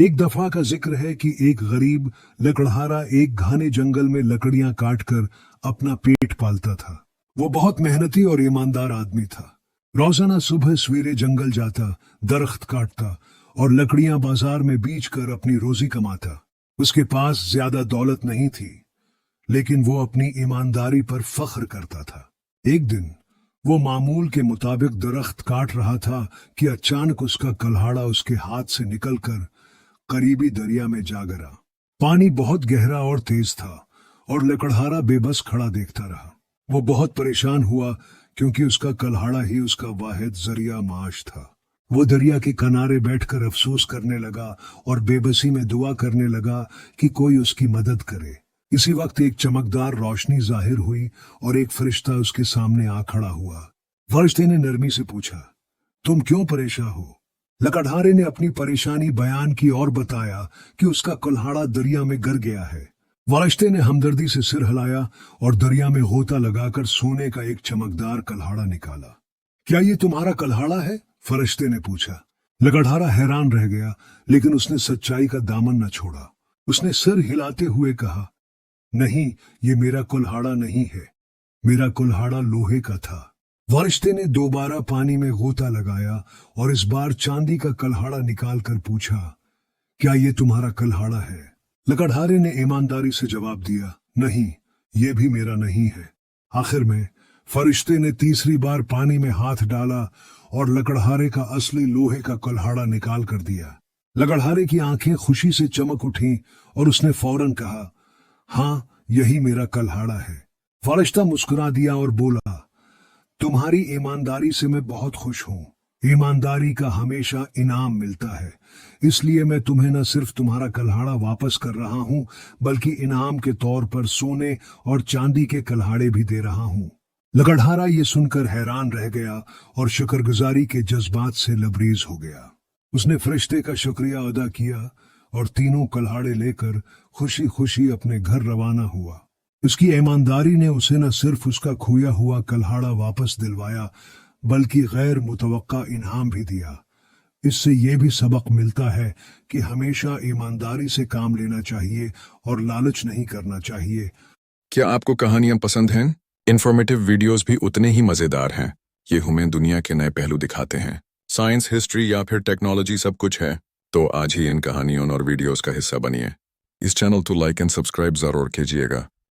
एक दफा का जिक्र है कि एक गरीब लकड़हारा एक घने जंगल में लकड़ियां काटकर अपना पेट पालता था। वो बहुत मेहनती और ईमानदार आदमी था। रोजाना सुबह सवेरे जंगल जाता, दरख्त काटता और लकड़ियां बाजार में बेच कर अपनी रोजी कमाता। उसके पास ज्यादा दौलत नहीं थी, लेकिन वो अपनी ईमानदारी पर फख्र करता था। एक दिन वो मामूल के मुताबिक दरख्त काट रहा था कि अचानक उसका कल्हाड़ा उसके हाथ से निकलकर करीबी दरिया में जा गिरा। पानी बहुत गहरा और तेज था और लकड़हारा बेबस खड़ा देखता रहा। वो बहुत परेशान हुआ क्योंकि उसका कल्हाड़ा ही उसका वाहिद जरिया माश था। वो दरिया के किनारे बैठकर अफसोस करने लगा और बेबसी में दुआ करने लगा कि कोई उसकी मदद करे। इसी वक्त एक चमकदार रोशनी जाहिर हुई और एक फरिश्ता उसके सामने आ खड़ा हुआ। फरिश्ते ने नरमी से पूछा, तुम क्यों परेशान हो? लकड़हारे ने अपनी परेशानी बयान की और बताया कि उसका कुल्हाड़ा दरिया में गिर गया है। फरिश्ते ने हमदर्दी से सिर हिलाया और दरिया में गोता लगाकर सोने का एक चमकदार कल्हाड़ा निकाला। क्या ये तुम्हारा कल्हाड़ा है? फरिश्ते ने पूछा। लकड़हारा हैरान रह गया, लेकिन उसने सच्चाई का दामन न छोड़ा। उसने सिर हिलाते हुए कहा, नहीं, ये मेरा कुल्हाड़ा नहीं है। मेरा कुल्हाड़ा लोहे का था। फरिश्ते ने दोबारा पानी में गोता लगाया और इस बार चांदी का कल्हाड़ा निकालकर पूछा, क्या ये तुम्हारा कल्हाड़ा है? लकड़हारे ने ईमानदारी से जवाब दिया, नहीं, ये भी मेरा नहीं है। आखिर में फरिश्ते ने तीसरी बार पानी में हाथ डाला और लकड़हारे का असली लोहे का कल्हाड़ा निकाल कर दिया। लकड़हारे की आंखें खुशी से चमक उठीं और उसने फौरन कहा, हाँ, यही मेरा कल्हाड़ा है। फरिश्ता मुस्कुरा दिया और बोला, तुम्हारी ईमानदारी से मैं बहुत खुश हूँ। ईमानदारी का हमेशा इनाम मिलता है, इसलिए मैं तुम्हें न सिर्फ तुम्हारा कल्हाड़ा वापस कर रहा हूँ, बल्कि इनाम के तौर पर सोने और चांदी के कल्हाड़े भी दे रहा हूँ। लकड़हारा ये सुनकर हैरान रह गया और शुक्रगुजारी के जज्बात से लबरेज हो गया। उसने फरिश्ते का शुक्रिया अदा किया और तीनों कल्हाड़े लेकर खुशी खुशी अपने घर रवाना हुआ। उसकी ईमानदारी ने उसे न सिर्फ उसका खोया हुआ कल्हाड़ा वापस दिलवाया, बल्कि गैर मुतवक्का इनाम भी दिया। इससे ये भी सबक मिलता है कि हमेशा ईमानदारी से काम लेना चाहिए और लालच नहीं करना चाहिए। क्या आपको कहानियां पसंद हैं? इन्फॉर्मेटिव वीडियोस भी उतने ही मजेदार हैं। ये हमें दुनिया के नए पहलू दिखाते हैं। साइंस, हिस्ट्री या फिर टेक्नोलॉजी, सब कुछ है। तो आज ही इन कहानियों और वीडियोस का हिस्सा बनिए। इस चैनल को लाइक एंड सब्सक्राइब जरूर कीजिएगा।